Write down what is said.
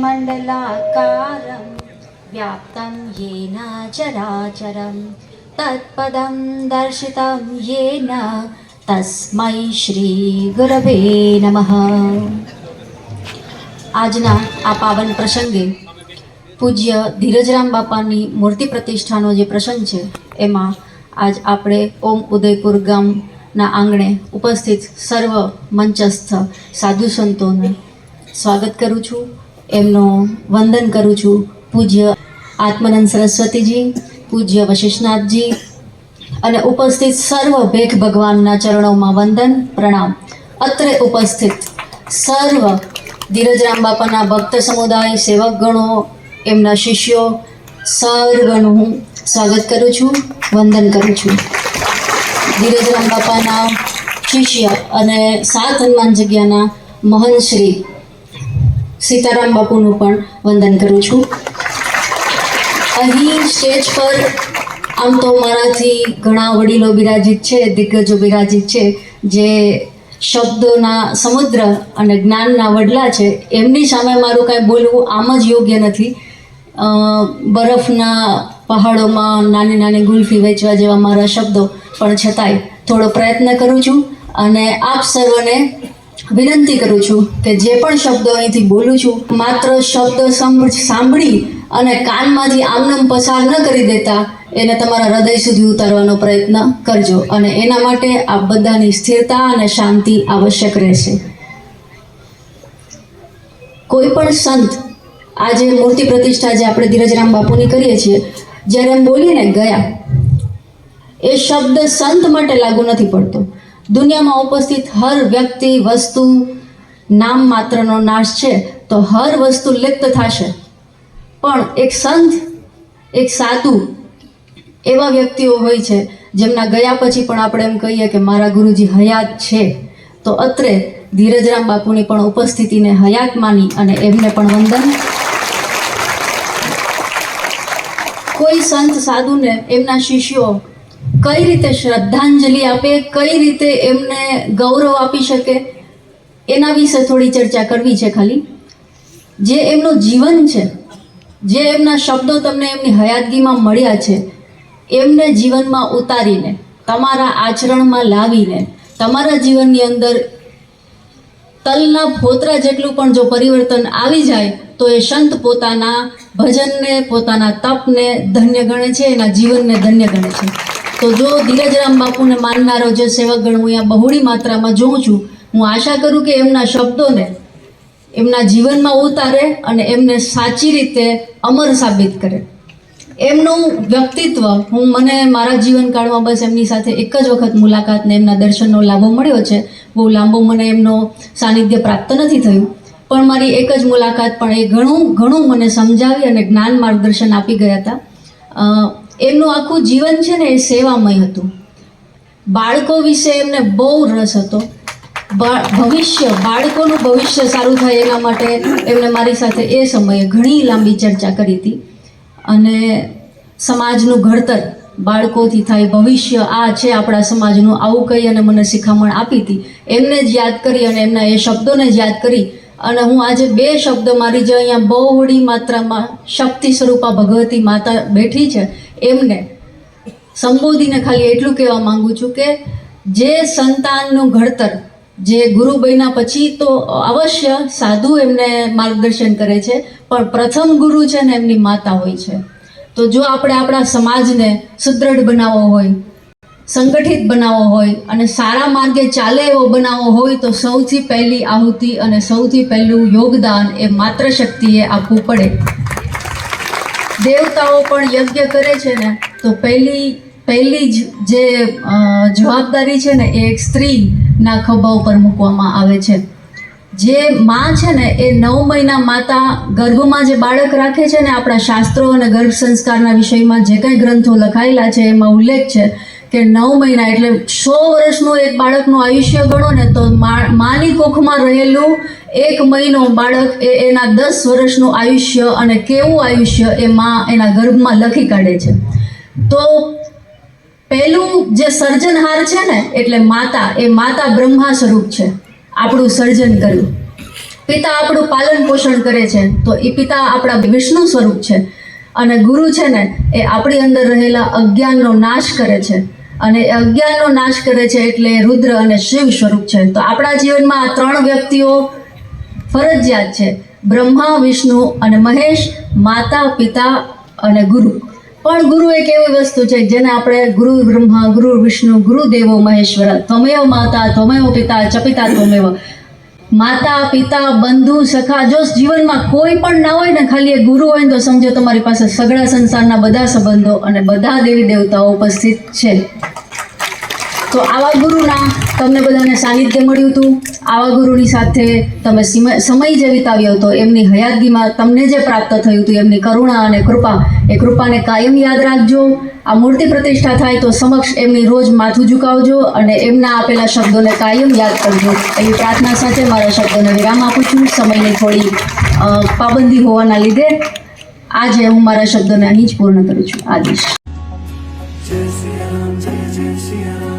मंडलाकारं व्याप्तं येन चराचरं तत्पदं दर्शितं येन तस्मै श्री गुरवे नमः। આજના આ પાવન પ્રસંગે પૂજ્ય ધીરજરામ બાપાની મૂર્તિ પ્રતિષ્ઠાનો જે પ્રસંગ છે એમાં આજ આપણે ઓમ ઉદયપુર ગામના આંગણે ઉપસ્થિત સર્વ મંચસ્થ સાધુ સંતોને સ્વાગત કરું છું, એમનો વંદન કરું છું। પૂજ્ય આત્માનંદ સરસ્વતીજી, પૂજ્ય વશિષ્ઠનાથજી અને ઉપસ્થિત સર્વ ભેખ ભગવાનના ચરણોમાં વંદન પ્રણામ। અત્રે ઉપસ્થિત સર્વ ધીરજરામ બાપાના ભક્ત સમુદાય, સેવકગણો, એમના શિષ્યો સર્વનું હું સ્વાગત કરું છું, વંદન કરું છું। ધીરજરામ બાપાના શિષ્ય અને સાત હનુમાન જગ્યાના મહંત શ્રી સીતારામ બાપુનું પણ વંદન કરું છું। અહીં સ્ટેજ પર આમ તો મારાથી ઘણા વડીલો બિરાજિત છે, દિગ્ગજો બિરાજિત છે, જે શબ્દોના સમુદ્ર અને જ્ઞાનના વડલા છે। એમની સામે મારું કાંઈ બોલવું આમ જ યોગ્ય નથી। બરફના પહાડોમાં નાની નાની ગુલ્ફી વેચવા જેવા મારા શબ્દો, પણ છતાંય થોડો પ્રયત્ન કરું છું અને આપ સર્વને વિનંતી કરું છું કે જે પણ શબ્દો અહીંથી બોલું છું, માત્ર શબ્દ સાંભળી અને કાનમાંથી આમનામ પસાર ન કરી દેતા, એને તમારા હૃદય સુધી ઉતારવાનો પ્રયત્ન કરજો અને એના માટે આપ બધાની સ્થિરતા અને શાંતિ આવશ્યક રહેશે। કોઈ પણ સંત, આજે મૂર્તિ પ્રતિષ્ઠા જે આપણે ધીરજરામ બાપુની કરીએ છીએ, જ્યારે એમ બોલીએ ને ગયા, એ શબ્દ સંત માટે લાગુ નથી પડતો। દુનિયામાં ઉપસ્થિત હર વ્યક્તિ, વસ્તુ, નામ માત્રનો નાશ છે તો હર વસ્તુ લિપ્ત થશે, પણ એક સંત, એક સાધુ એવા વ્યક્તિઓ હોય છે જેમના ગયા પછી પણ આપણે એમ કહીએ કે મારા ગુરુજી હયાત છે। તો અત્રે ધીરજરામ બાપુની પણ ઉપસ્થિતિને હયાત માની અને એમને પણ વંદન। કોઈ સંત સાધુને એમના શિષ્યો કઈ રીતે શ્રદ્ધાંજલિ આપે, કઈ રીતે એમને ગૌરવ આપી શકે, એના વિશે થોડી ચર્ચા કરવી છે। ખાલી જે એમનું જીવન છે, જે એમના શબ્દો તમને એમની હયાતગીમાં મળ્યા છે, એમને જીવનમાં ઉતારીને, તમારા આચરણમાં લાવીને, તમારા જીવનની અંદર તલના ફોતરા જેટલું પણ જો પરિવર્તન આવી જાય તો એ સંત પોતાના ભજનને, પોતાના તપને ધન્ય ગણે છે, એના જીવનને ધન્ય ગણે છે। તો જો ધીરજરામ બાપુને માનનારો જે સેવકગણ હું અહીંયા બહોળી માત્રામાં જોઉં છું, હું આશા કરું કે એમના શબ્દોને એમના જીવનમાં ઉતારે અને એમને સાચી રીતે અમર સાબિત કરે। એમનું વ્યક્તિત્વ, મને મારા જીવનકાળમાં બસ એમની સાથે એક જ વખત મુલાકાત ને એમના દર્શનનો લાભો મળ્યો છે। બહુ લાંબો મને એમનો સાનિધ્ય પ્રાપ્ત નથી થયું, પણ મારી એક જ મુલાકાત પણ એ ઘણું મને સમજાવી અને જ્ઞાન માર્ગદર્શન આપી ગયા હતા। એમનું આખું જીવન છે ને એ સેવામય હતું। બાળકો વિશે એમને બહુ રસ હતો। બાળકોનું ભવિષ્ય સારું થાય એના માટે એમને મારી સાથે એ સમયે ઘણી લાંબી ચર્ચા કરી હતી અને સમાજનું ઘડતર બાળકોથી થાય, ભવિષ્ય આ છે આપણા સમાજનું, આવું કહી અને મને શિખામણ આપી હતી। એમને જ યાદ કરી અને એમના એ શબ્દોને જ યાદ કરી અને હું આજે બે શબ્દ, મારી જે અહીંયા બહોળી માત્રામાં શક્તિ સ્વરૂપા ભગવતી માતા બેઠી છે, એમને સંબોધીને ખાલી એટલું કહેવા માંગુ છું કે જે સંતાનનું ઘડતર, જે ગુરુ બન્યા પછી તો અવશ્ય સાધુ એમને માર્ગદર્શન કરે છે, પણ પ્રથમ ગુરુ છે ને એમની માતા હોય છે। તો જો આપણે આપણા સમાજને સુદૃઢ બનાવવો હોય, સંગઠિત બનાવવો હોય અને સારા માર્ગે ચાલે એવો બનાવવો હોય તો સૌથી પહેલી આહુતિ અને સૌથી પહેલું યોગદાન એ માત્ર શક્તિએ આપવું પડે। દેવતાઓ પણ યજ્ઞ કરે છે ને તો પહેલી જ જે જવાબદારી છે ને એ એક સ્ત્રીના ખભા ઉપર મૂકવામાં આવે છે। જે માં છે ને એ 9 મહિના માતા ગર્ભમાં જે બાળક રાખે છે ને, આપણા શાસ્ત્રો અને ગર્ભ સંસ્કારના વિષયમાં જે કંઈ ગ્રંથો લખાયેલા છે એમાં ઉલ્લેખ છે કે 9 મહિના એટલે 100 વર્ષનું એક બાળકનું આયુષ્ય ગણો ને તો માની કોખમાં રહેલું 1 મહિનો બાળક એ એના 10 વર્ષનું આયુષ્ય, અને કેવું આયુષ્ય એ માં એના ગર્ભમાં લખી કાઢે છે। તો પહેલું જે સર્જનહાર છે ને એટલે માતા, એ માતા બ્રહ્મા સ્વરૂપ છે। આપણું સર્જન કર્યું. પિતા આપણું પાલન પોષણ કરે છે, તો એ પિતા આપણા વિષ્ણુ સ્વરૂપ છે. અને ગુરુ છે ને એ આપણી અંદર રહેલા અજ્ઞાનનો નાશ કરે છે, અને એ અજ્ઞાનનો નાશ કરે છે એટલે રુદ્ર અને શિવ સ્વરૂપ છે. તો આપણા જીવનમાં આ 3 વ્યક્તિઓ ફરજિયાત છે: બ્રહ્મા, વિષ્ણુ અને મહેશ, માતા, પિતા અને ગુરુ. પણ ગુરુ એક એવી વસ્તુ છે જેને આપણે ગુરુ બ્રહ્મા, ગુરુ વિષ્ણુ, ગુરુ દેવો મહેશ્વર, ત્વમેવ માતા, ત્વમેવ પિતા, ચ પિતા ત્વમેવ. માતા, પિતા, બંધુ, સખા, જો જીવનમાં કોઈ પણ ના હોય ને, ખાલી એક ગુરુ હોય ને, તો સમજો તમારી પાસે સગળા સંસારના બધા સંબંધો અને બધા દેવી દેવતાઓ ઉપસ્થિત છે. તો આવા ગુરુના તમને બધાને સાનિધ્ય મળ્યું હતું. આવા ગુરુની સાથે તમે સમય જે વિતાવ્યો હતો, એમની હયાતગીમાં તમને જે પ્રાપ્ત થયું હતું, એમની કરુણા અને કૃપા, એ કૃપાને કાયમ યાદ રાખજો. આ મૂર્તિ પ્રતિષ્ઠા થાય તો સમક્ષ એમની રોજ માથું ઝુકાવજો અને એમના આપેલા શબ્દોને કાયમ યાદ કરજો. એવી પ્રાર્થના સાથે મારા શબ્દોને વિરામ આપું છું. સમયની થોડી પાબંદી હોવાના લીધે આજે હું મારા શબ્દોને અહીં જ પૂર્ણ કરું છું. આદેશ. જય શ્રી રામ, જય જય શ્રી રામ.